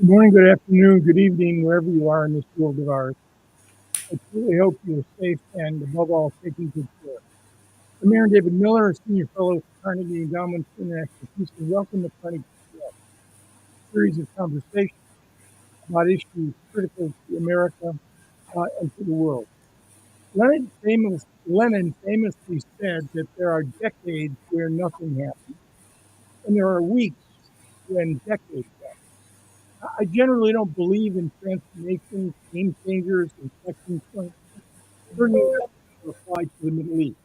morning, good afternoon, good evening, wherever you are in this world of ours. I truly hope you're safe and, above all, taking good care. I'm Aaron David Miller, a senior fellow at the Carnegie Endowment for International Peace, and welcome to Carnegie U.S., a series of conversations about issues critical to America and to the world. Lenin famously said that there are decades where nothing happens, and there are weeks when decades happen. I generally don't believe in transformations, game changers, inflection points. Certainly doesn't apply to the Middle East,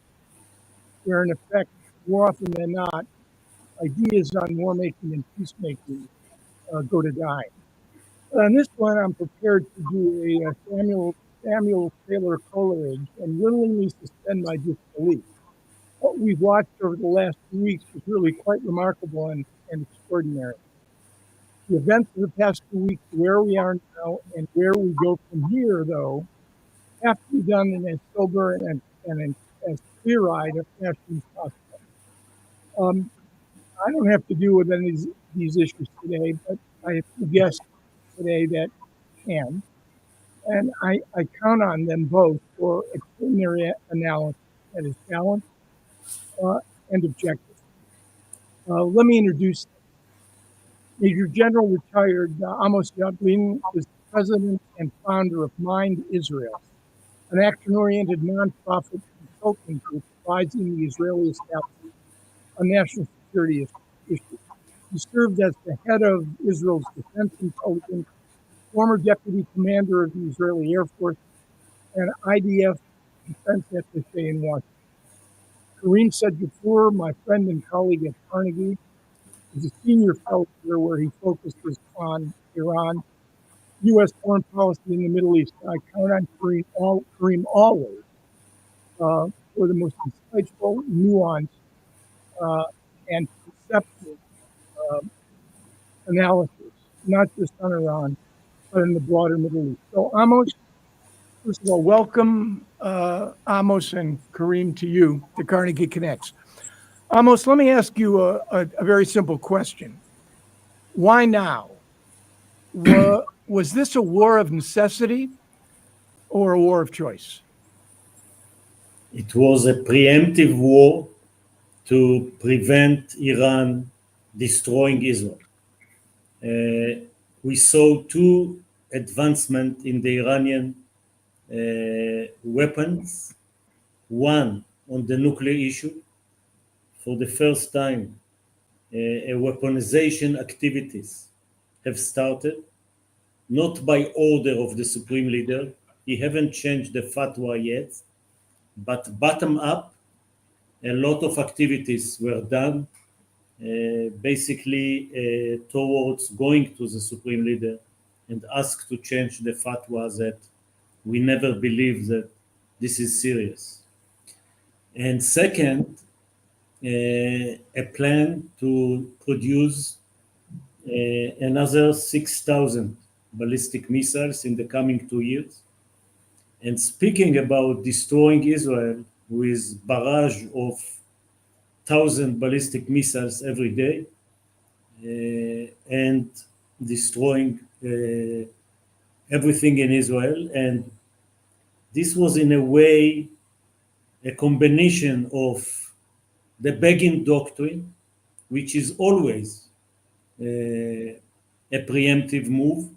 where in effect, more often than not, ideas on war making and peacemaking go to die. On this one, I'm prepared to do a Samuel Taylor Coleridge and willingly suspend my disbelief. What we've watched over the last 2 weeks was really quite remarkable and extraordinary. The events of the past 2 weeks, where we are now and where we go from here, though, have to be done in as sober and as clear-eyed a fashion as possible. I don't have to deal with any of these issues today, but I have two guests today that can, and I count on them both for extraordinary analysis that is balanced and objective. Let me introduce them. Major General retired Amos Yadlin is the president and founder of Mind Israel, an action-oriented nonprofit consulting group advising the Israeli establishment on national security issues. He served as the head of Israel's defense intelligence, former deputy commander of the Israeli Air Force, and IDF defense attaché in Washington. Kareem Sedgefur, my friend and colleague at Carnegie, is a senior fellow here where he focuses on Iran, U.S. foreign policy in the Middle East. I count on Kareem always for the most insightful, nuanced, and perceptive analysis, not just on Iran, but in the broader Middle East. So, Amos, first of all, welcome, Amos and Kareem, to you, to Carnegie Connects. Amos, let me ask you a very simple question. Why now? Was this a war of necessity or a war of choice? It was a preemptive war to prevent Iran destroying Israel. We saw two advancements in the Iranian weapons. One, on the nuclear issue. For the first time, a weaponization activities have started, not by order of the Supreme Leader. He haven't changed the fatwa yet, but bottom up, a lot of activities were done, basically towards going to the Supreme Leader and ask to change the fatwa that we never believe that this is serious. And second, a plan to produce another 6,000 ballistic missiles in the coming 2 years. And speaking about destroying Israel with barrage of 1,000 ballistic missiles every day and destroying everything in Israel. And this was in a way a combination of the Begin doctrine, which is always a preemptive move,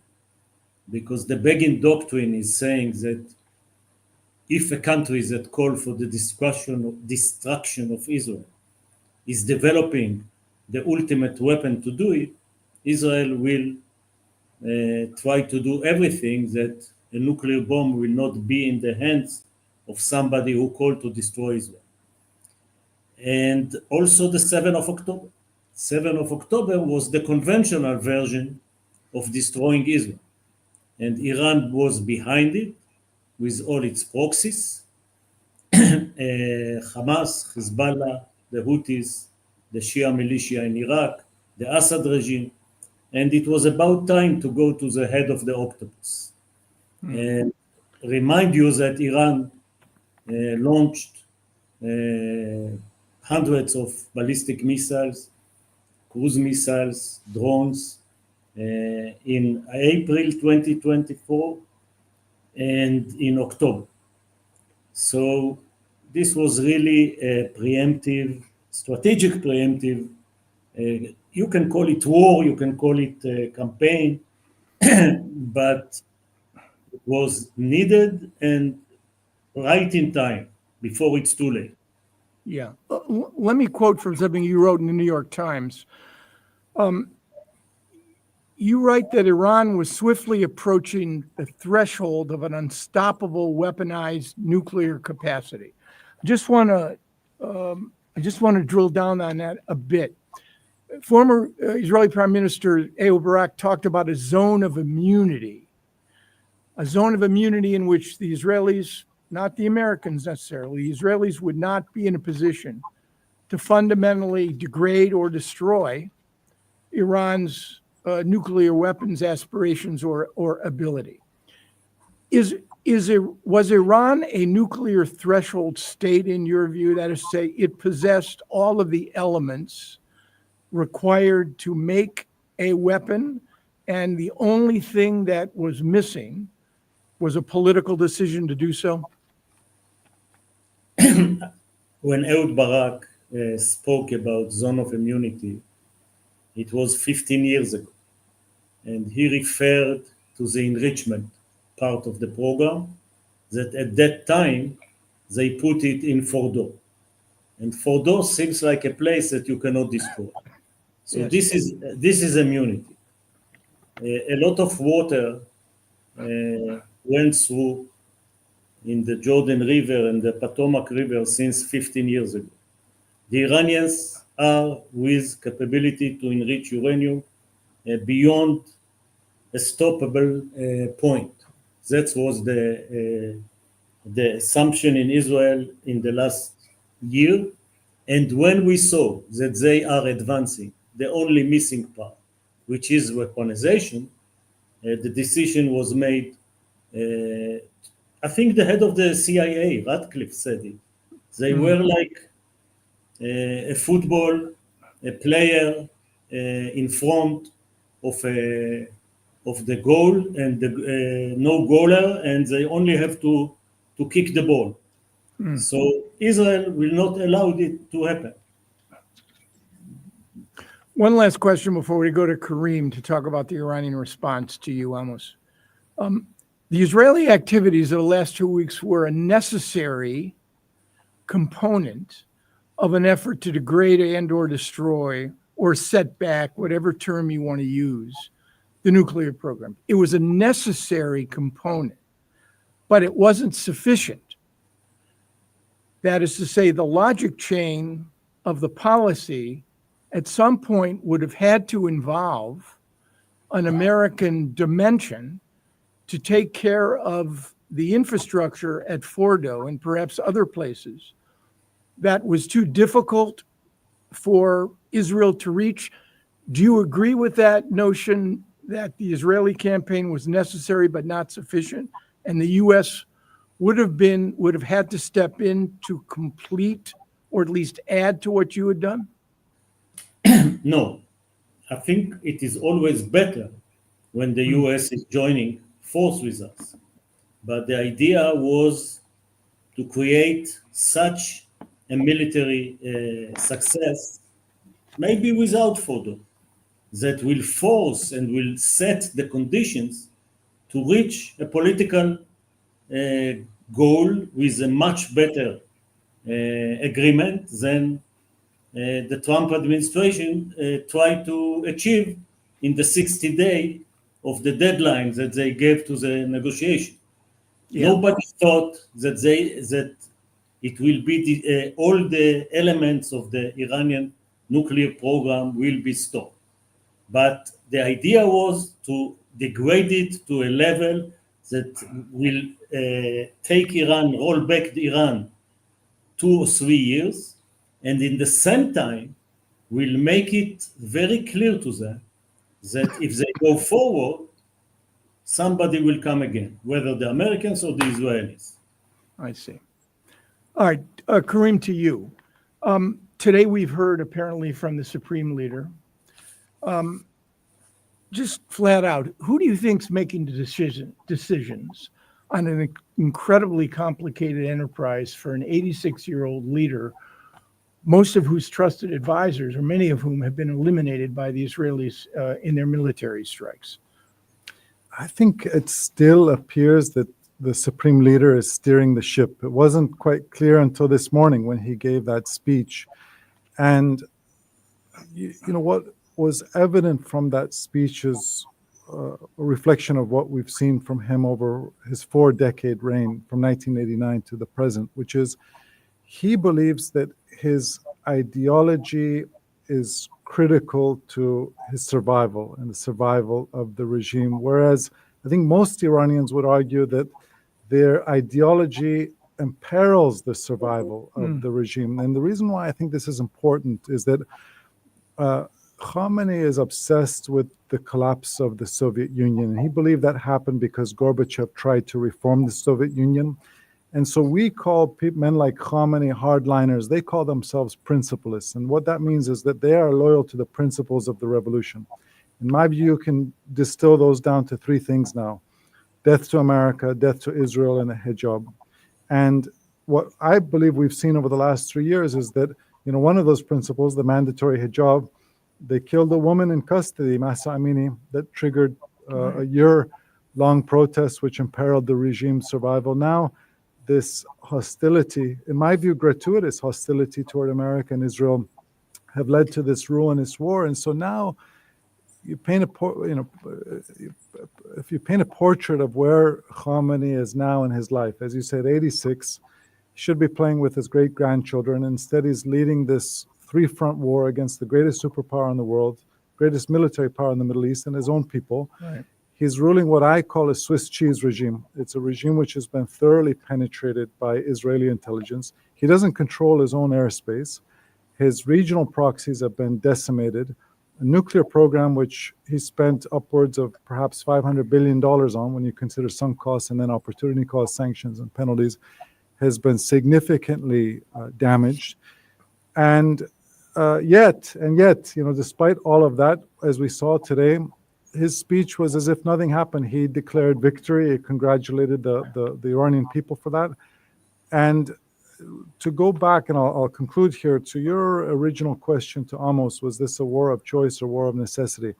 because the Begin doctrine is saying that if a country that calls for the destruction of Israel is developing the ultimate weapon to do it, Israel will try to do everything that a nuclear bomb will not be in the hands of somebody who called to destroy Israel. And also the 7th of October. 7th of October was the conventional version of destroying Israel. And Iran was behind it with all its proxies, Hamas, Hezbollah, the Houthis, the Shia militia in Iraq, the Assad regime. And it was about time to go to the head of the octopus. And remind you that Iran launched hundreds of ballistic missiles, cruise missiles, drones, in April 2024 and in October. So this was really a preemptive, strategic preemptive. You can call it war, you can call it a campaign, but it was needed and right in time before it's too late. Yeah. Let me quote from something you wrote in the New York Times. You write that Iran was swiftly approaching the threshold of an unstoppable weaponized nuclear capacity. I just want to drill down on that a bit. Former Israeli Prime Minister Ehud Barak talked about a zone of immunity in which the Israelis, not the Americans necessarily, the Israelis would not be in a position to fundamentally degrade or destroy Iran's nuclear weapons aspirations or ability. Was Iran a nuclear threshold state in your view? That is to say, it possessed all of the elements required to make a weapon, and the only thing that was missing was a political decision to do so? When Ehud Barak spoke about zone of immunity, it was 15 years ago. And he referred to the enrichment part of the program that at that time they put it in Fordo. And Fordo seems like a place that you cannot destroy. So Yes. this is immunity. A lot of water went through in the Jordan River and the Potomac River since 15 years ago. The Iranians are with capability to enrich uranium beyond a stoppable point. That was the assumption in Israel in the last year. And when we saw that they are advancing, the only missing part, which is weaponization, the decision was made. I think the head of the CIA, Ratcliffe, said it. They were like a football a player in front of the goal and the no goaler, and they only have to kick the ball. So Israel will not allow it to happen. One last question before we go to Kareem to talk about the Iranian response to you, Amos. The Israeli activities of the last 2 weeks were a necessary component of an effort to degrade and or destroy or set back, whatever term you want to use, the nuclear program. It was a necessary component, but it wasn't sufficient. That is to say, the logic chain of the policy at some point would have had to involve an American dimension to take care of the infrastructure at Fordo and perhaps other places that was too difficult for Israel to reach. Do you agree with that notion that the Israeli campaign was necessary but not sufficient, and the U.S. would have had to step in to complete or at least add to what you had done? No, I think it is always better when the US is joining force with us. But the idea was to create such a military success, maybe without Fordo, that will force and will set the conditions to reach a political goal with a much better agreement than the Trump administration tried to achieve in the 60 days of the deadline that they gave to the negotiation. Yeah. Nobody thought that it will be all the elements of the Iranian nuclear program will be stopped. But the idea was to degrade it to a level that will take Iran, roll back Iran 2 or 3 years, and in the same time will make it very clear to them that if they go forward, somebody will come again, whether the Americans or the Israelis. I see. All right, Kareem, to you. Today we've heard apparently from the Supreme Leader just flat out, who do you think's making the decisions on an incredibly complicated enterprise for an 86-year-old leader, most of whose trusted advisors, or many of whom, have been eliminated by the Israelis in their military strikes? I think it still appears that the supreme leader is steering the ship. It wasn't quite clear until this morning when he gave that speech. And you know what was evident from that speech is a reflection of what we've seen from him over his 4-decade reign from 1989 to the present, which is he believes that his ideology is critical to his survival and the survival of the regime, whereas I think most Iranians would argue that their ideology imperils the survival of the regime. And the reason why I think this is important is that Khamenei is obsessed with the collapse of the Soviet Union, and he believed that happened because Gorbachev tried to reform the Soviet Union. And so we call men like Khamenei hardliners. They call themselves principalists. And what that means is that they are loyal to the principles of the revolution. In my view, you can distill those down to 3 things now: death to America, death to Israel, and the hijab. And what I believe we've seen over the last 3 years is that, one of those principles, the mandatory hijab, they killed a woman in custody, Mahsa Amini, that triggered a year-long protest which imperiled the regime's survival. Now, this hostility, in my view, gratuitous hostility toward America and Israel, have led to this ruinous war. And so now you paint if you paint a portrait of where Khamenei is now in his life, as you said, 86, he should be playing with his great-grandchildren. Instead, he's leading this 3-front war against the greatest superpower in the world, greatest military power in the Middle East, and his own people. Right. He's ruling what I call a Swiss cheese regime. It's a regime which has been thoroughly penetrated by Israeli intelligence. He doesn't control his own airspace. His regional proxies have been decimated. A nuclear program which he spent upwards of perhaps $500 billion on, when you consider sunk costs and then opportunity cost sanctions and penalties, has been significantly damaged. And yet, despite all of that, as we saw today, his speech was as if nothing happened. He declared victory. He congratulated the Iranian people for that. And to go back, and I'll conclude here, to your original question to Amos, was this a war of choice or war of necessity?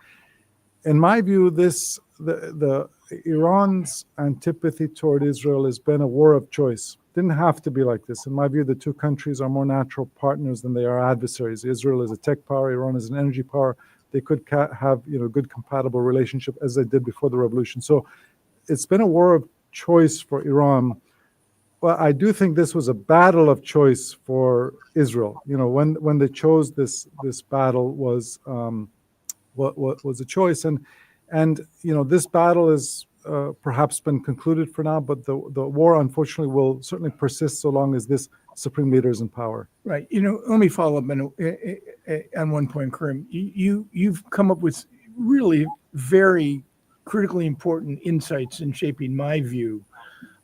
In my view, the Iran's antipathy toward Israel has been a war of choice. Didn't have to be like this. In my view, the 2 countries are more natural partners than they are adversaries. Israel is a tech power. Iran is an energy power. They could have good compatible relationship as they did before the revolution. So it's been a war of choice for Iran. Well, I do think this was a battle of choice for Israel. When they chose this battle was a choice, and this battle has perhaps been concluded for now, but the war unfortunately will certainly persist so long as this supreme leader is in power. Right. Let me follow up on one point, Karim. You've come up with really very critically important insights in shaping my view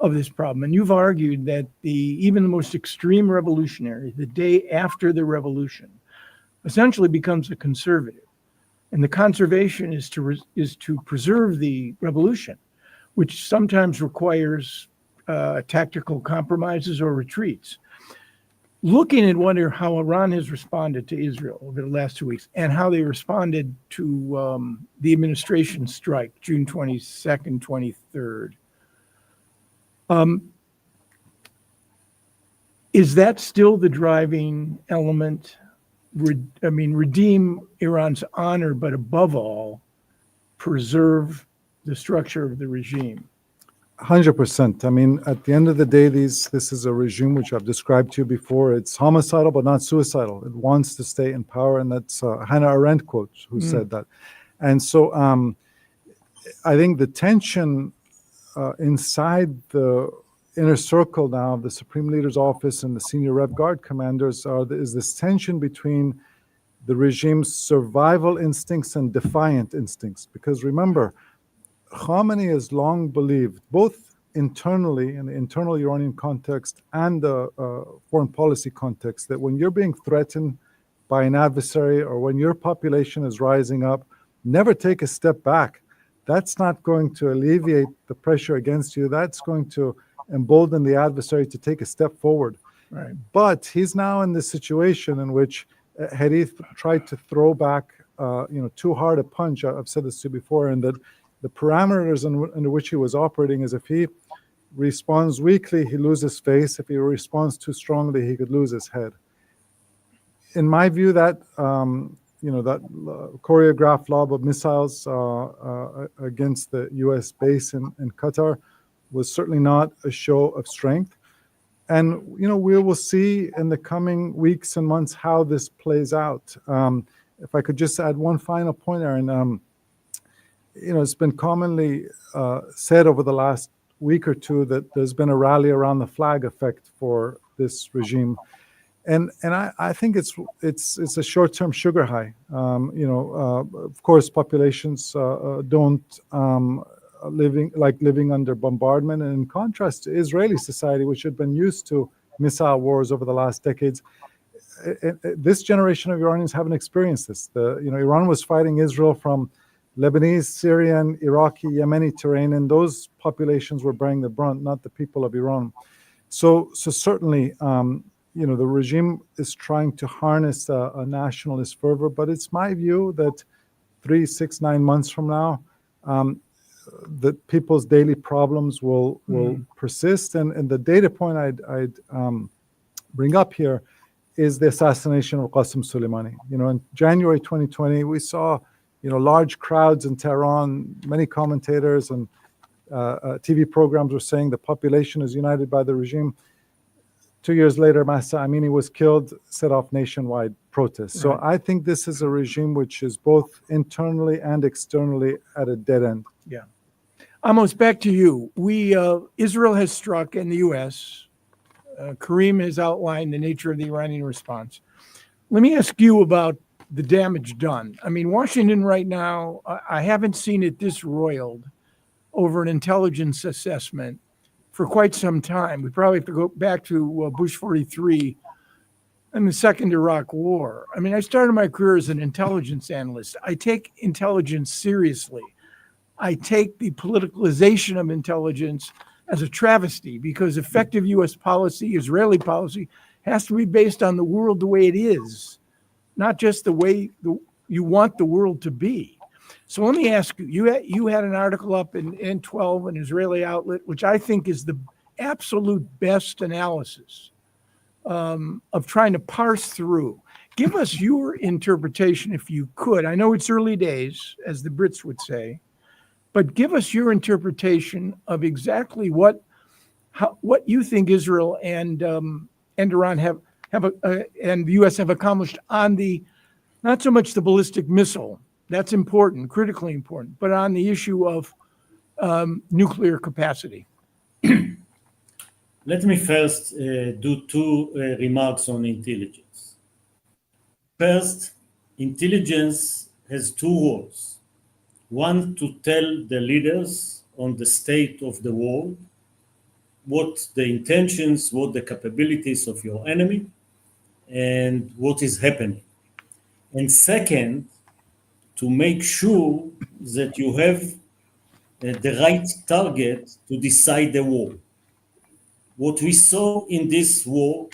of this problem. And you've argued that even the most extreme revolutionary, the day after the revolution, essentially becomes a conservative. And the conservation is to preserve the revolution, which sometimes requires tactical compromises or retreats. Looking at how Iran has responded to Israel over the last 2 weeks and how they responded to the administration strike, June 22nd, 23rd, is that still the driving element? Redeem Iran's honor, but above all, preserve the structure of the regime. 100%. At the end of the day, this is a regime which I've described to you before. It's homicidal, but not suicidal. It wants to stay in power, and that's Hannah Arendt quote who said that. And so I think the tension inside the inner circle now of the Supreme Leader's office and the senior Rev Guard commanders is this tension between the regime's survival instincts and defiant instincts. Because remember, Khamenei has long believed, both internally in the internal Iranian context and the foreign policy context, that when you're being threatened by an adversary or when your population is rising up, never take a step back. That's not going to alleviate the pressure against you. That's going to embolden the adversary to take a step forward. Right. But he's now in this situation in which had he tried to throw back, too hard a punch. I've said this to you before, and that the parameters under which he was operating is if he responds weakly, he loses face. If he responds too strongly, he could lose his head. In my view, that choreographed lob of missiles against the U.S. base in Qatar was certainly not a show of strength. And, we will see in the coming weeks and months how this plays out. If I could just add one final point, Aaron, it's been commonly said over the last week or two that there's been a rally around the flag effect for this regime. And I think it's a short-term sugar high. Of course, populations don't living under bombardment. And in contrast to Israeli society, which had been used to missile wars over the last decades, this generation of Iranians haven't experienced this. Iran was fighting Israel from Lebanese, Syrian, Iraqi, Yemeni terrain, and those populations were bearing the brunt, not the people of Iran. So certainly, the regime is trying to harness a nationalist fervor, but it's my view that 3, 6, 9 months from now, that people's daily problems will persist. And the data point I'd bring up here is the assassination of Qasem Soleimani. In January 2020, we saw, large crowds in Tehran. Many commentators and TV programs were saying the population is united by the regime. 2 years later, Mahsa Amini was killed, set off nationwide protests. So I think this is a regime which is both internally and externally at a dead end. Yeah. Amos, back to you. Israel has struck in the U.S. Karim has outlined the nature of the Iranian response. Let me ask you about the damage done. I mean, Washington right now, I haven't seen it this roiled over an intelligence assessment for quite some time. We probably have to go back to Bush 43 and the second Iraq War. I mean, I started my career as an intelligence analyst. I take intelligence seriously. I take the politicalization of intelligence as a travesty because effective U.S. policy, Israeli policy, has to be based on the world the way it is, not just the way you want the world to be. So let me ask you, you had an article up in N12, an Israeli outlet, which I think is the absolute best analysis of trying to parse through. Give us your interpretation, if you could. I know it's early days, as the Brits would say, but give us your interpretation of exactly what you think Israel and Iran have and the U.S. have accomplished on the, not so much the ballistic missile. That's important, critically important, but on the issue of nuclear capacity. Let me first do two remarks on intelligence. First, intelligence has two roles. One, to tell the leaders on the state of the world, what the intentions, what the capabilities of your enemy, and what is happening. And second, to make sure that you have the right target to decide the war. What we saw in this war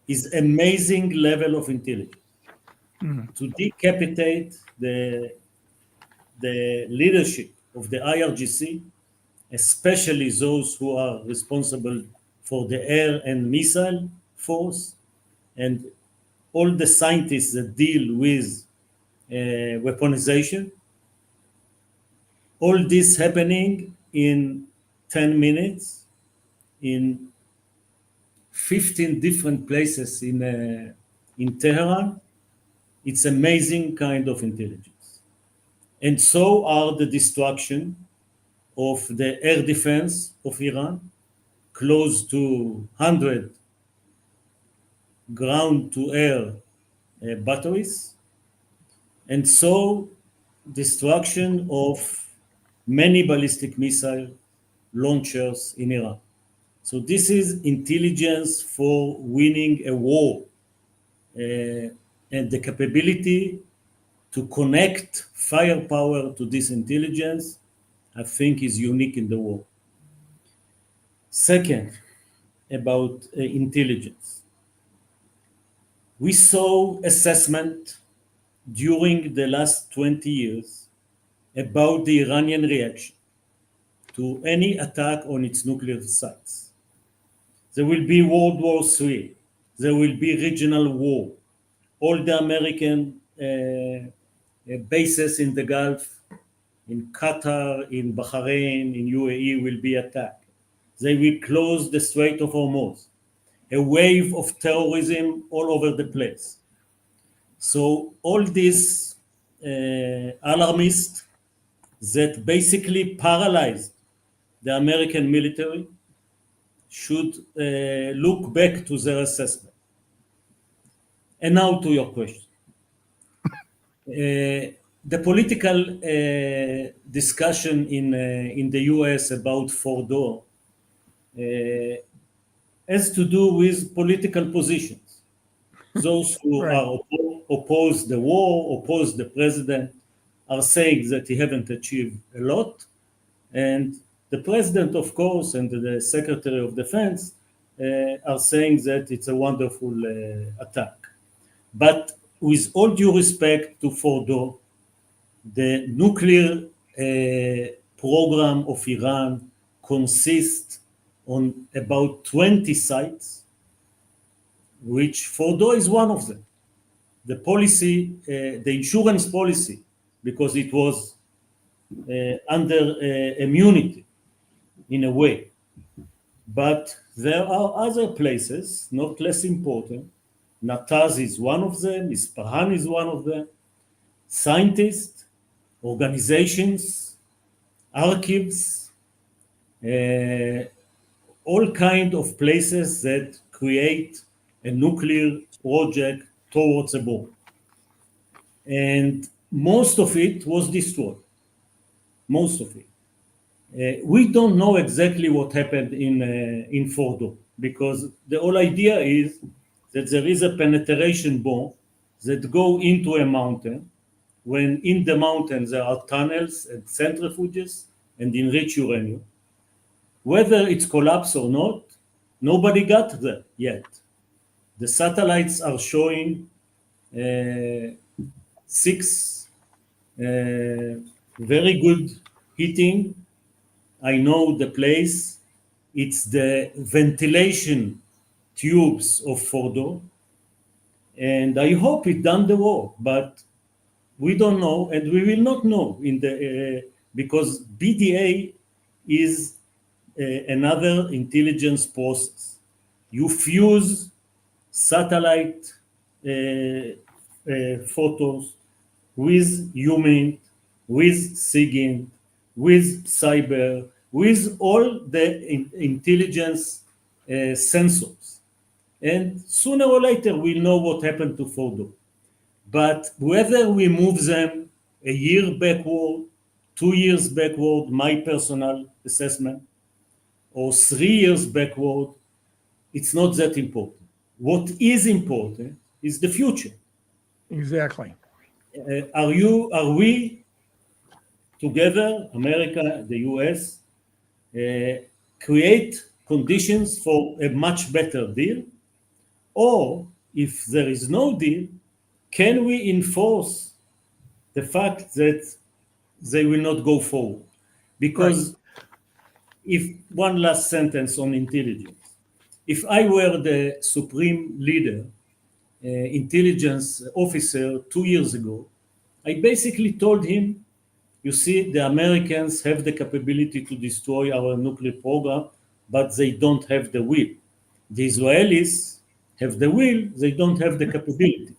is amazing level of intelligence. To decapitate the leadership of the IRGC, especially those who are responsible for the air and missile force, and all the scientists that deal with weaponization. All this happening in 10 minutes in 15 different places in Tehran. It's amazing kind of intelligence. And so are the destruction of the air defense of Iran, close to 100 ground-to-air batteries, and so destruction of many ballistic missile launchers in Iran. So this is intelligence for winning a war, and the capability to connect firepower to this intelligence, I think is unique in the world. Second, about intelligence. We saw assessment during the last 20 years about the Iranian reaction to any attack on its nuclear sites. There will be World War III. There will be regional war. All the American bases in the Gulf, in Qatar, in Bahrain, in UAE will be attacked. They will close the Strait of Hormuz. A wave of terrorism all over the place. So all these alarmists that basically paralyzed the American military should look back to their assessment. And now to your question. The political discussion in the U.S. about Fordo has to do with political positions. Those who Right. are oppose the war, oppose the president, are saying that he haven't achieved a lot. And the president, of course, and the Secretary of Defense are saying that it's a wonderful attack. But with all due respect to Fordo, the nuclear program of Iran consists on about 20 sites, which Fordo is one of them. The policy, the insurance policy, because it was under immunity in a way. But there are other places, not less important. Natanz is one of them, Isfahan is one of them. Scientists, organizations, archives, all kind of places that create a nuclear project towards a bomb. And most of it was destroyed. Most of it. We don't know exactly what happened in Fordo, because the whole idea is that there is a penetration bomb that go into a mountain, when in the mountain there are tunnels and centrifuges and enriched uranium. Whether it's collapsed or not, nobody got there yet. The satellites are showing 6 very good heating. I know the place. It's the ventilation tubes of Fordo. And I hope it done the work, but we don't know, and we will not know in the because BDA is another intelligence process. You fuse satellite photos with human, with SIGINT, with cyber, with all the intelligence sensors. And sooner or later, we'll know what happened to Fordo. But whether we move them a year backward, 2 years backward, my personal assessment, or 3 years backward, it's not that important. What is important is the future. Exactly. Are we together, America, the U.S., create conditions for a much better deal? Or if there is no deal, can we enforce the fact that they will not go forward? Because if one last sentence on intelligence, if I were the supreme leader, intelligence officer 2 years ago, I basically told him, you see, the Americans have the capability to destroy our nuclear program, but they don't have the will. The Israelis have the will, they don't have the capability.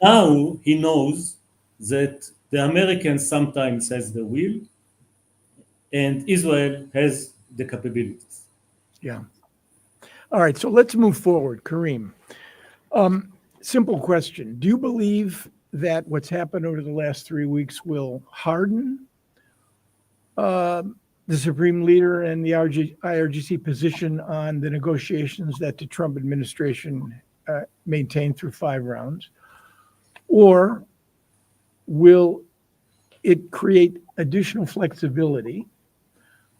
Now he knows that the Americans sometimes has the will and Israel has the capabilities. Yeah. All right, so let's move forward. Kareem, simple question. Do you believe that what's happened over the last 3 weeks will harden the Supreme Leader and the IRGC position on the negotiations that the Trump administration maintained through 5 rounds? Or will it create additional flexibility?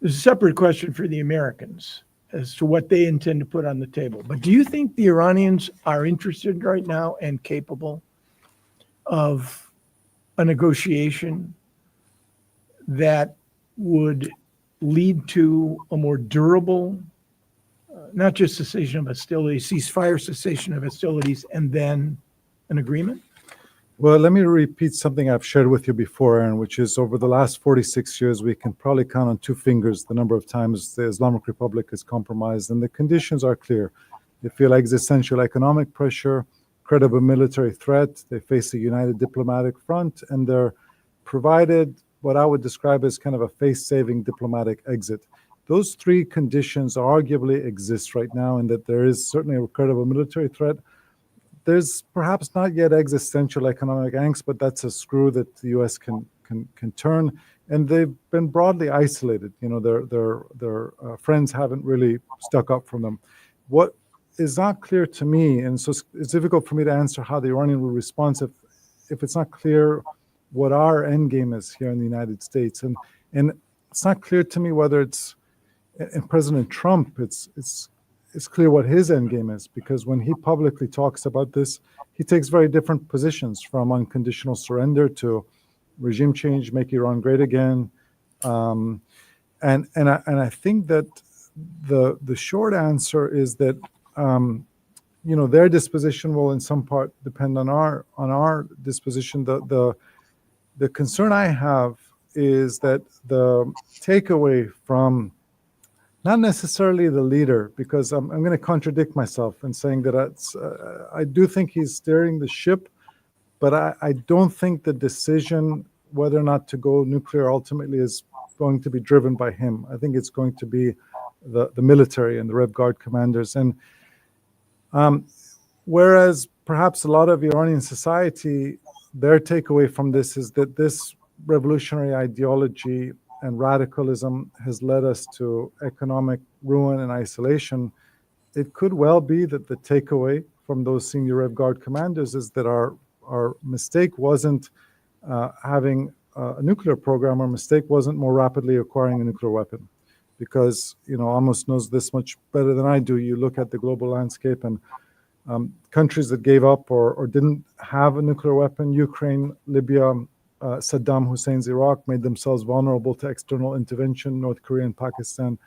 There's a separate question for the Americans as to what they intend to put on the table. But do you think the Iranians are interested right now and capable of a negotiation that would lead to a more durable, not just cessation of hostilities, ceasefire, cessation of hostilities, and then an agreement? Well, let me repeat something I've shared with you before, Aaron, which is over the last 46 years, we can probably count on two fingers the number of times the Islamic Republic is compromised, and the conditions are clear. They feel existential economic pressure, credible military threat, they face a united diplomatic front, and they're provided what I would describe as kind of a face-saving diplomatic exit. Those three conditions arguably exist right now, in that there is certainly a credible military threat. There's perhaps not yet existential economic angst, but that's a screw that the U.S. can turn. And they've been broadly isolated. You know, their friends haven't really stuck up for them. What is not clear to me, and so it's difficult for me to answer how the Iranian will respond if it's not clear what our end game is here in the United States. And it's not clear to me whether it's, and President Trump, it's clear what his end game is, because when he publicly talks about this, he takes very different positions, from unconditional surrender to regime change, make Iran great again. And I think that the short answer is that you know, their disposition will in some part depend on our disposition. The concern I have is that the takeaway from not necessarily the leader, because I'm going to contradict myself in saying that I do think he's steering the ship, but I don't think the decision whether or not to go nuclear ultimately is going to be driven by him. I think it's going to be the military and the Rev Guard commanders. And whereas perhaps a lot of Iranian society, their takeaway from this is that this revolutionary ideology and radicalism has led us to economic ruin and isolation, it could well be that the takeaway from those senior Rev Guard commanders is that our mistake wasn't having a nuclear program. Our mistake wasn't more rapidly acquiring a nuclear weapon. Because, you know, Amos knows this much better than I do. You look at the global landscape, and countries that gave up or didn't have a nuclear weapon, Ukraine, Libya, Saddam Hussein's Iraq, made themselves vulnerable to external intervention. North Korea and Pakistan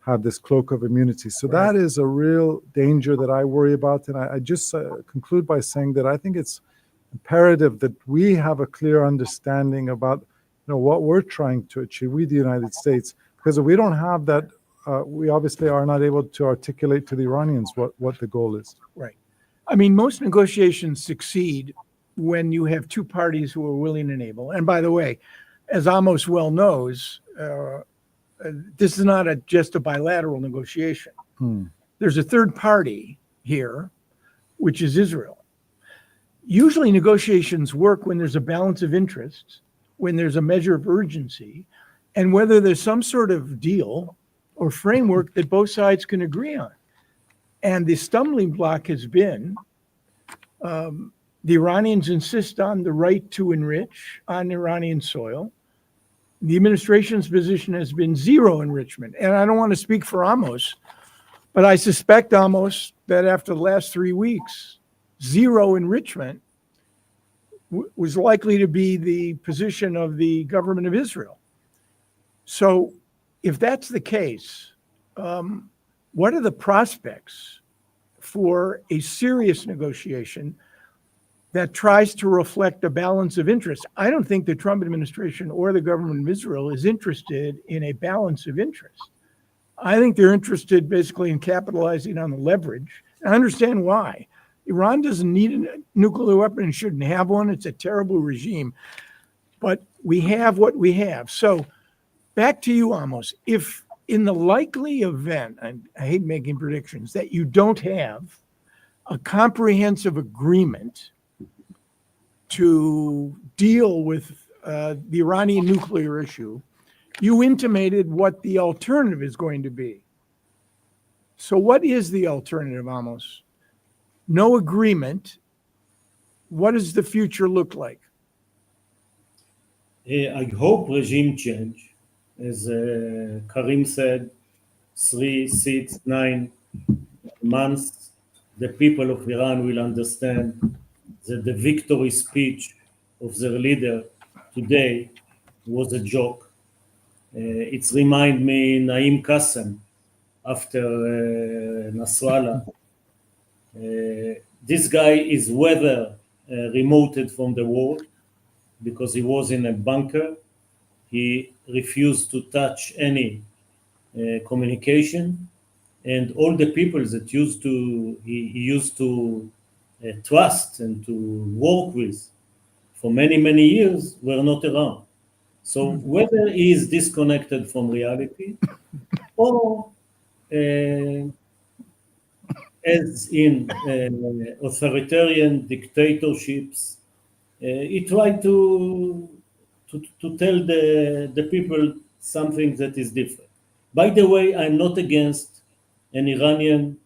have this cloak of immunity. So that is a real danger that I worry about. And I just conclude by saying that I think it's imperative that we have a clear understanding about, you know, what we're trying to achieve, we the United States, because if we don't have that, we obviously are not able to articulate to the Iranians what the goal is. Right. I mean, most negotiations succeed when you have two parties who are willing and able. And by the way, as Amos well knows, this is not just a bilateral negotiation. There's a third party here, which is Israel. Usually negotiations work when there's a balance of interests, when there's a measure of urgency, and whether there's some sort of deal or framework that both sides can agree on. And the stumbling block has been the Iranians insist on the right to enrich on Iranian soil. The administration's position has been zero enrichment. And I don't want to speak for Amos, but I suspect, Amos, that after the last 3 weeks, zero enrichment was likely to be the position of the government of Israel. So if that's the case, what are the prospects for a serious negotiation that tries to reflect a balance of interest? I don't think the Trump administration or the government of Israel is interested in a balance of interest. I think they're interested basically in capitalizing on the leverage. And I understand why. Iran doesn't need a nuclear weapon and shouldn't have one. It's a terrible regime. But we have what we have. So back to you, Amos. If in the likely event, I hate making predictions, that you don't have a comprehensive agreement to deal with the Iranian nuclear issue, you intimated what the alternative is going to be. So what is the alternative, Amos? No agreement. What does the future look like? I hope regime change. As Karim said, 3, 6, 9 months, the people of Iran will understand that the victory speech of their leader today was a joke. It's remind me Naim Qassem after Nasrallah. This guy is whether remoted from the world because he was in a bunker. He refused to touch any communication, and all the people that he used to trust and to work with for many many years were not around. So whether he is disconnected from reality or as in authoritarian dictatorships, he tried to tell the people something that is different. By the way, I'm not against an Iranian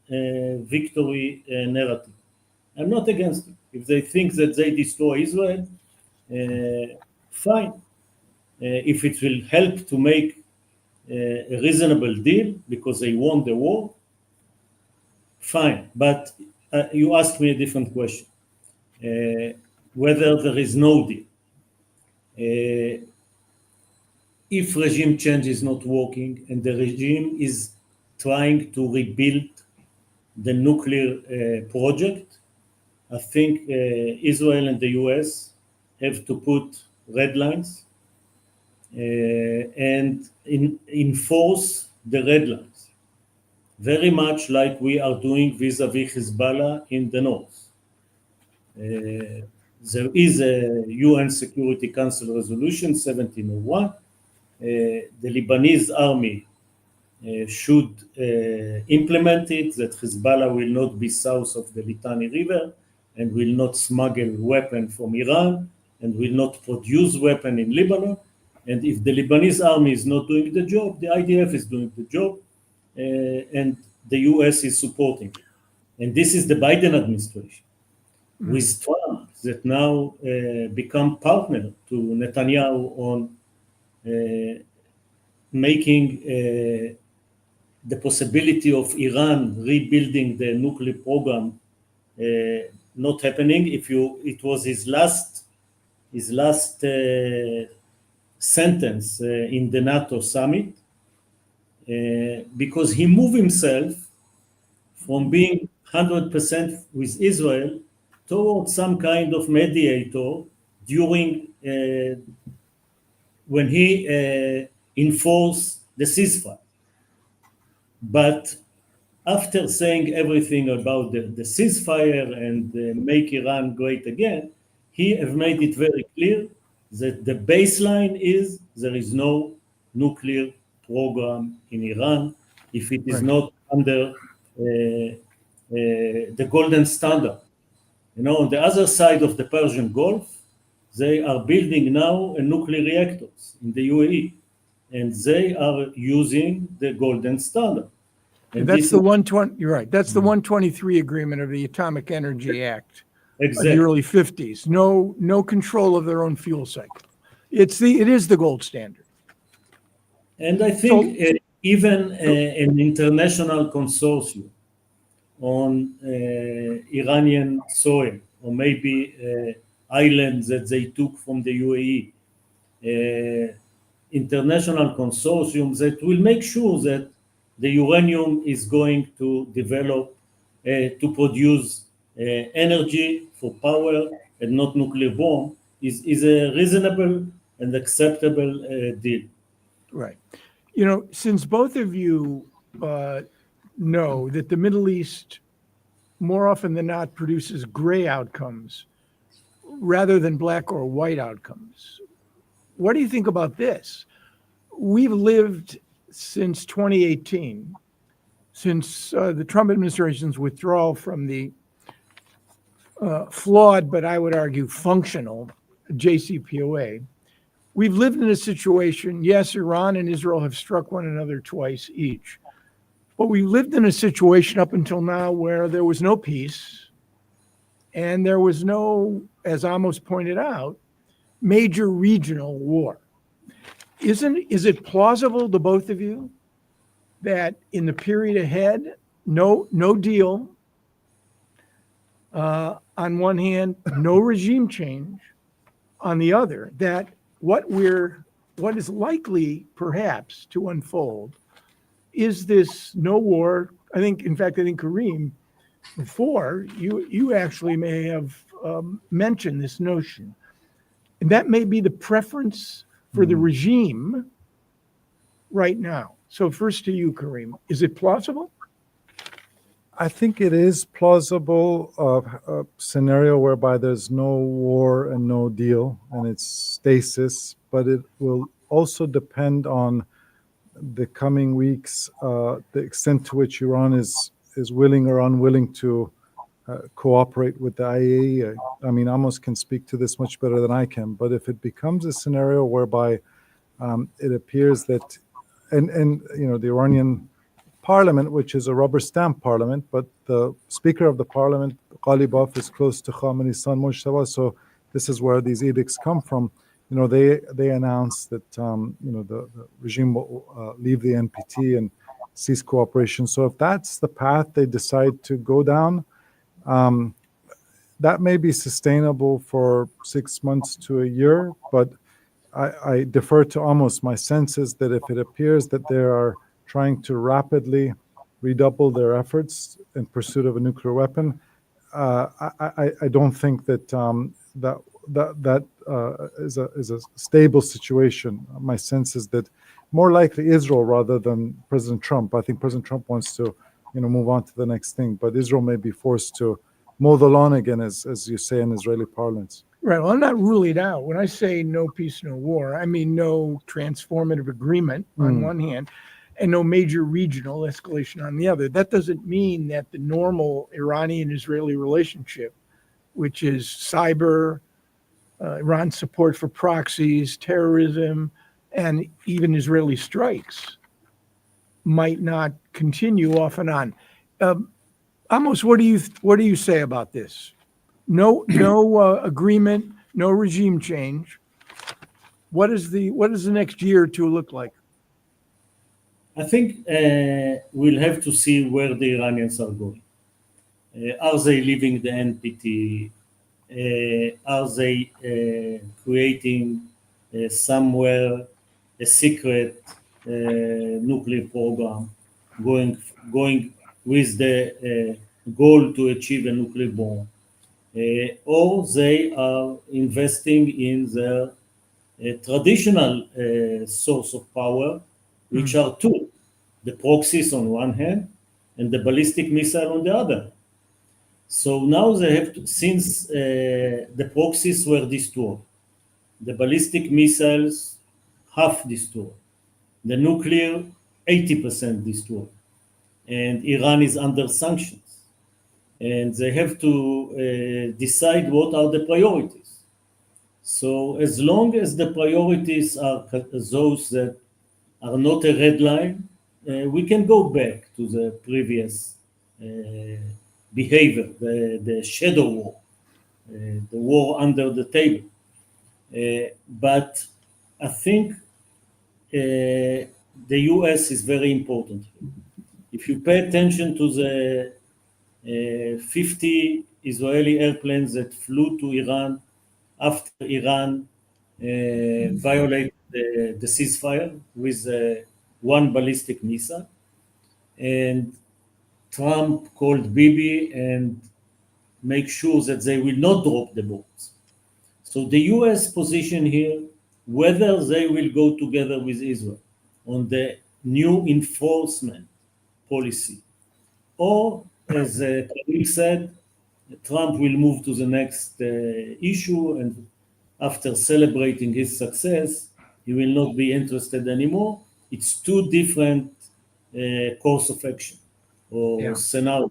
victory narrative. I'm not against it. If they think that they destroy Israel, fine. If it will help to make a reasonable deal because they won the war, fine. But you asked me a different question. Whether there is no deal. If regime change is not working and the regime is trying to rebuild the nuclear project, I think Israel and the U.S. have to put red lines and enforce the red lines, very much like we are doing vis-a-vis Hezbollah in the north. There is a UN Security Council resolution 1701. The Lebanese army should implement it, that Hezbollah will not be south of the Litani River and will not smuggle weapons from Iran and will not produce weapons in Lebanon. And if the Lebanese army is not doing the job, the IDF is doing the job, and the US is supporting it. And this is the Biden administration with Trump that now become partner to Netanyahu on making the possibility of Iran rebuilding the nuclear program not happening. It was his last sentence in the NATO summit, because he moved himself from being 100% with Israel towards some kind of mediator during when he enforced the ceasefire. But after saying everything about the ceasefire and make Iran great again, he have made it very clear that the baseline is there is no nuclear program in Iran if it is not under the golden standard. You know, on the other side of the Persian Gulf, they are building now a nuclear reactors in the UAE, and they are using the golden standard. And that's the 120. You're right. That's the 123 agreement of the Atomic Energy Act of the early 50s. No control of their own fuel cycle. It is the gold standard. And I think even an international consortium on Iranian soil, or maybe islands that they took from the UAE, international consortiums that will make sure that the uranium is going to develop, to produce energy for power and not nuclear bomb is a reasonable and acceptable deal. Right. You know, since both of you know that the Middle East more often than not produces gray outcomes rather than black or white outcomes, what do you think about this? We've lived since 2018, since the Trump administration's withdrawal from the flawed, but I would argue functional JCPOA, we've lived in a situation, yes, Iran and Israel have struck one another twice each, but we lived in a situation up until now where there was no peace and there was no, as Amos pointed out, major regional war. Is it plausible to both of you that in the period ahead, no deal on one hand, no regime change on the other, that what is likely perhaps to unfold is this no war? In fact, Kareem, before you actually may have mentioned this notion, and that may be the preference for the regime right now. So first to you, Kareem, is it plausible? I think it is plausible a scenario whereby there's no war and no deal and it's stasis, but it will also depend on the coming weeks, the extent to which Iran is willing or unwilling to cooperate with the IAEA. I mean, Amos can speak to this much better than I can, but if it becomes a scenario whereby it appears that, and the Iranian parliament, which is a rubber stamp parliament, but the speaker of the parliament, Ghalibaf, is close to Khamenei's son Mojtaba, so this is where these edicts come from. They announced that the regime will leave the NPT and cease cooperation. So if that's the path they decide to go down, that may be sustainable for 6 months to a year, but I defer to Amos. My sense is that if it appears that they are trying to rapidly redouble their efforts in pursuit of a nuclear weapon, I don't think that that is a stable situation. My sense is that more likely Israel rather than President Trump. I think President Trump wants to move on to the next thing, but Israel may be forced to mow the lawn again, as you say in Israeli parlance. Right. Well, I'm not ruling it out. When I say no peace, no war, I mean no transformative agreement on one hand and no major regional escalation on the other. That doesn't mean that the normal Iranian-Israeli relationship, which is cyber, Iran's support for proxies, terrorism, and even Israeli strikes, might not continue off and on. Amos, what do you say about this? No agreement, no regime change. What does the next year or two look like? I think we'll have to see where the Iranians are going. Are they leaving the NPT? Are they creating somewhere a secret nuclear program, going with the goal to achieve a nuclear bomb? Or they are investing in their traditional source of power, which are two: the proxies on one hand and the ballistic missile on the other. So now they have to, since the proxies were destroyed, the ballistic missiles half destroyed, the nuclear 80% destroyed, and Iran is under sanctions. And they have to decide what are the priorities. So as long as the priorities are those that are not a red line, we can go back to the previous behavior, the shadow war, the war under the table. But I think the U.S. is very important. If you pay attention to the 50 Israeli airplanes that flew to Iran after Iran violated the ceasefire with one ballistic missile, and Trump called Bibi and make sure that they will not drop the bombs. So the U.S. position here, whether they will go together with Israel on the new enforcement policy, or as Khalil said, Trump will move to the next issue, and after celebrating his success, he will not be interested anymore. It's two different course of action or scenarios.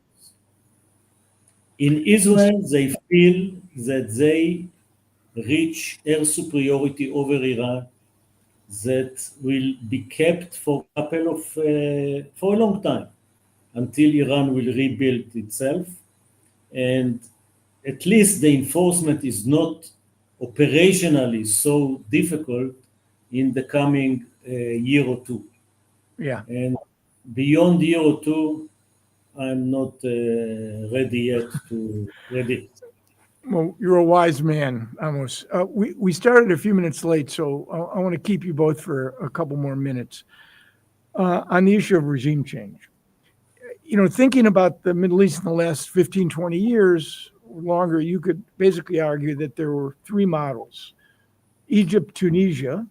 In Israel, they feel that they reach air superiority over Iran that will be kept for a long time, until Iran will rebuild itself. And at least the enforcement is not operationally so difficult in the coming year or two. Yeah. And beyond year or two, I'm not ready yet to predict. Well, you're a wise man, Amos. We started a few minutes late, so I want to keep you both for a couple more minutes. On the issue of regime change, thinking about the Middle East in the last 15, 20 years or longer, you could basically argue that there were three models. Egypt, Tunisia,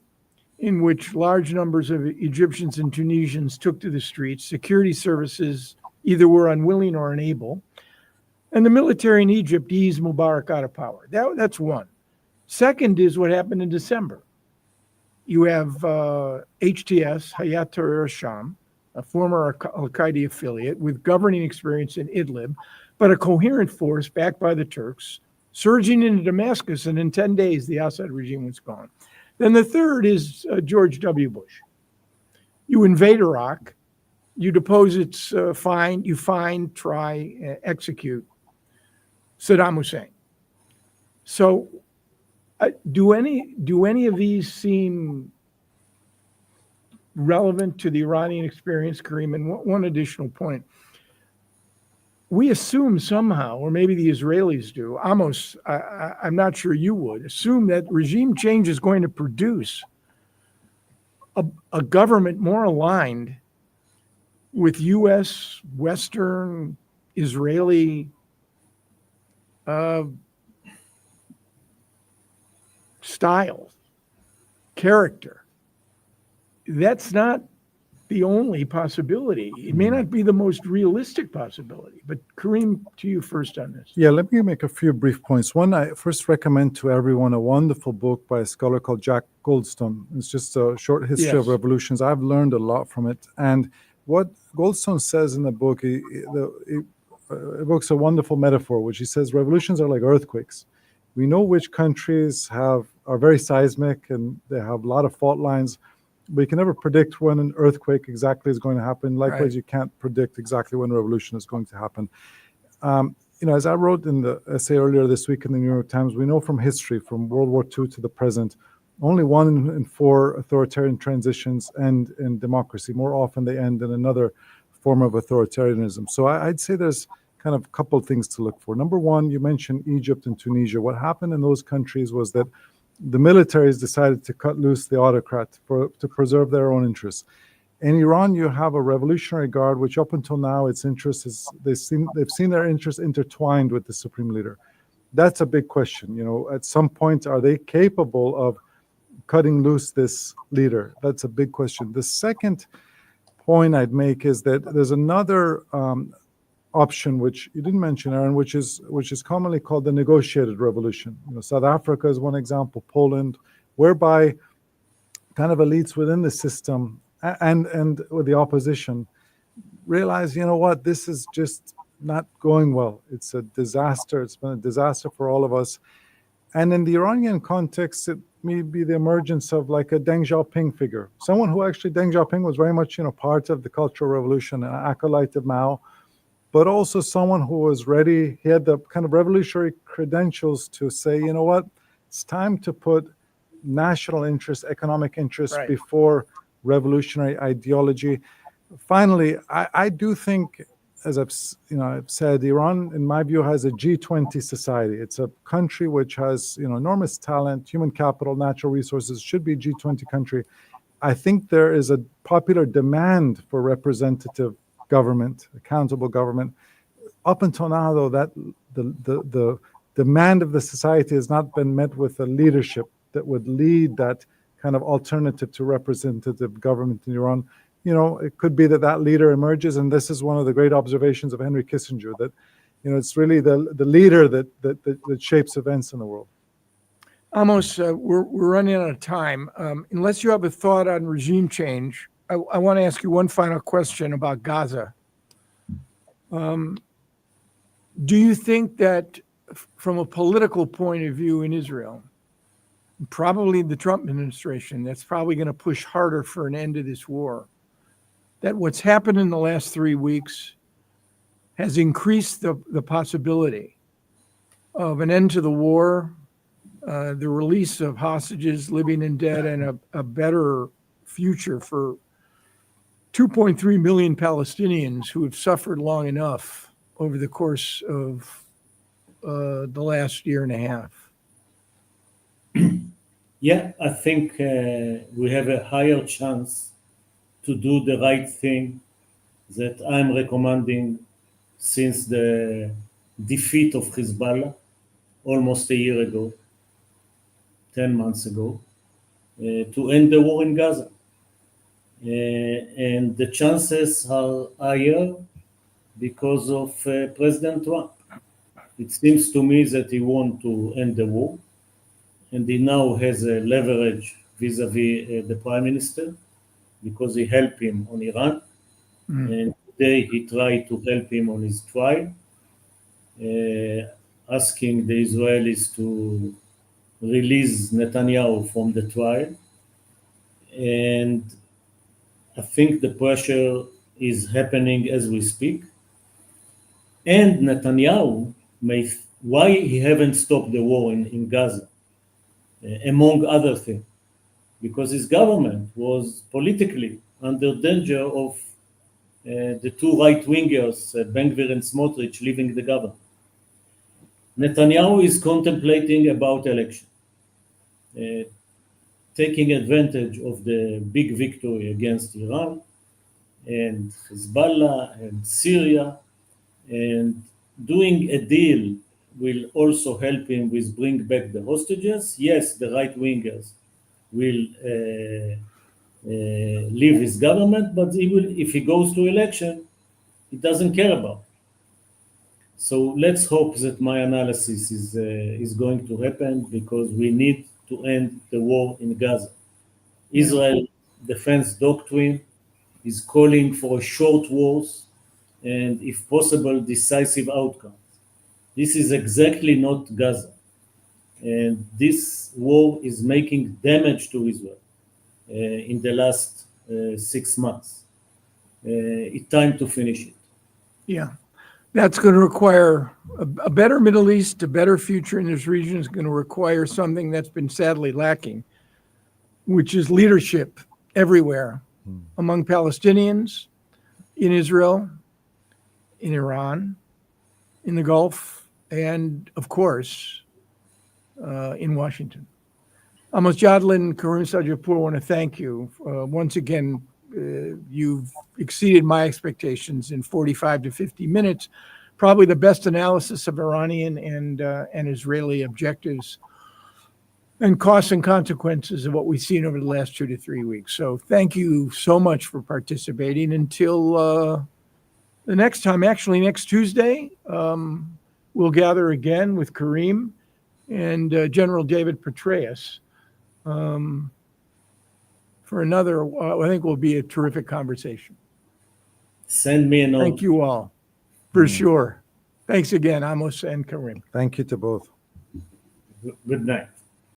in which large numbers of Egyptians and Tunisians took to the streets. Security services either were unwilling or unable. And the military in Egypt eased Mubarak out of power. That's one. Second is what happened in December. You have HTS, Hayat Tahrir al-Sham, a former Al-Qaeda affiliate with governing experience in Idlib, but a coherent force backed by the Turks, surging into Damascus, and in 10 days, the Assad regime was gone. Then the third is George W. Bush. You invade Iraq, you depose its you find, try, execute Saddam Hussein. So do any of these seem relevant to the Iranian experience, Kareem? And one additional point. We assume somehow, or maybe the Israelis do, Amos, I'm not sure you would, assume that regime change is going to produce a government more aligned with U.S., Western, Israeli style, character. That's not the only possibility. It may not be the most realistic possibility, but Kareem, to you first on this. Yeah, let me make a few brief points. One, I first recommend to everyone a wonderful book by a scholar called Jack Goldstone. It's just a short history of revolutions. I've learned a lot from it. And what Goldstone says in the book, he evokes a wonderful metaphor, which he says revolutions are like earthquakes. We know which countries are very seismic and they have a lot of fault lines. But you can never predict when an earthquake exactly is going to happen. Likewise, you can't predict exactly when a revolution is going to happen. As I wrote in the essay earlier this week in the New York Times, we know from history, from World War II to the present, only 1 in 4 authoritarian transitions end in democracy. More often they end in another form of authoritarianism. So I'd say there's kind of a couple of things to look for. Number one, you mentioned Egypt and Tunisia. What happened in those countries was that the militaries decided to cut loose the autocrat to preserve their own interests. In Iran, you have a revolutionary guard, which up until now, its interest is they've seen their interests intertwined with the supreme leader. That's a big question. At some point, are they capable of cutting loose this leader? That's a big question. The second point I'd make is that there's another option, which you didn't mention, Aaron, which is commonly called the negotiated revolution. South Africa is one example, Poland, whereby kind of elites within the system and with the opposition realize, this is just not going well. It's a disaster. It's been a disaster for all of us. And in the Iranian context, it may be the emergence of like a Deng Xiaoping figure, someone who actually, Deng Xiaoping was very much, part of the Cultural Revolution, an acolyte of Mao, but also someone who was ready. He had the kind of revolutionary credentials to say, it's time to put national interest, economic interest before revolutionary ideology. Finally, I do think, as I've said, Iran, in my view, has a G20 society. It's a country which has enormous talent, human capital, natural resources, should be a G20 country. I think there is a popular demand for representative government, accountable government. Up until now, though, that the demand of the society has not been met with a leadership that would lead that kind of alternative to representative government in Iran. It could be that leader emerges, and this is one of the great observations of Henry Kissinger, that it's really the leader that shapes events in the world. Amos, we're running out of time. Unless you have a thought on regime change, I want to ask you one final question about Gaza. Do you think that from a political point of view in Israel, probably the Trump administration, that's probably going to push harder for an end to this war, that what's happened in the last 3 weeks has increased the possibility of an end to the war, the release of hostages, living and dead, and a better future for 2.3 million Palestinians who have suffered long enough over the course of the last year and a half. Yeah, I think we have a higher chance to do the right thing that I'm recommending since the defeat of Hezbollah almost a year ago, 10 months ago, to end the war in Gaza. And the chances are higher because of President Trump. It seems to me that he wants to end the war, and he now has a leverage vis-a-vis the prime minister because he helped him on Iran. And today he tried to help him on his trial, asking the Israelis to release Netanyahu from the trial. And I think the pressure is happening as we speak. And Netanyahu why he haven't stopped the war in Gaza, among other things, because his government was politically under danger of the two right-wingers, Ben-Gvir and Smotrich, leaving the government. Netanyahu is contemplating about election, taking advantage of the big victory against Iran and Hezbollah and Syria, and doing a deal will also help him with bring back the hostages. Yes, the right-wingers will leave his government, but he will, if he goes to election, he doesn't care about. So let's hope that my analysis is going to happen, because we need to end the war in Gaza. Israel defense doctrine is calling for short wars and, if possible, decisive outcomes. This is exactly not Gaza. And this war is making damage to Israel in the last 6 months. It's time to finish it. Yeah. That's going to require a better Middle East, a better future in this region is going to require something that's been sadly lacking, which is leadership everywhere among Palestinians, in Israel, in Iran, in the Gulf, and of course, in Washington. Amos Jadlin, Karim Sajapur, I want to thank you. Once again, you've exceeded my expectations in 45 to 50 minutes. Probably the best analysis of Iranian and Israeli objectives and costs and consequences of what we've seen over the last 2 to 3 weeks. So thank you so much for participating. Until the next time, actually next Tuesday, we'll gather again with Karim and General David Petraeus for another, I think will be a terrific conversation. Send me a note. Thank you all, for sure. Thanks again, Amos and Karim. Thank you to both. Good night.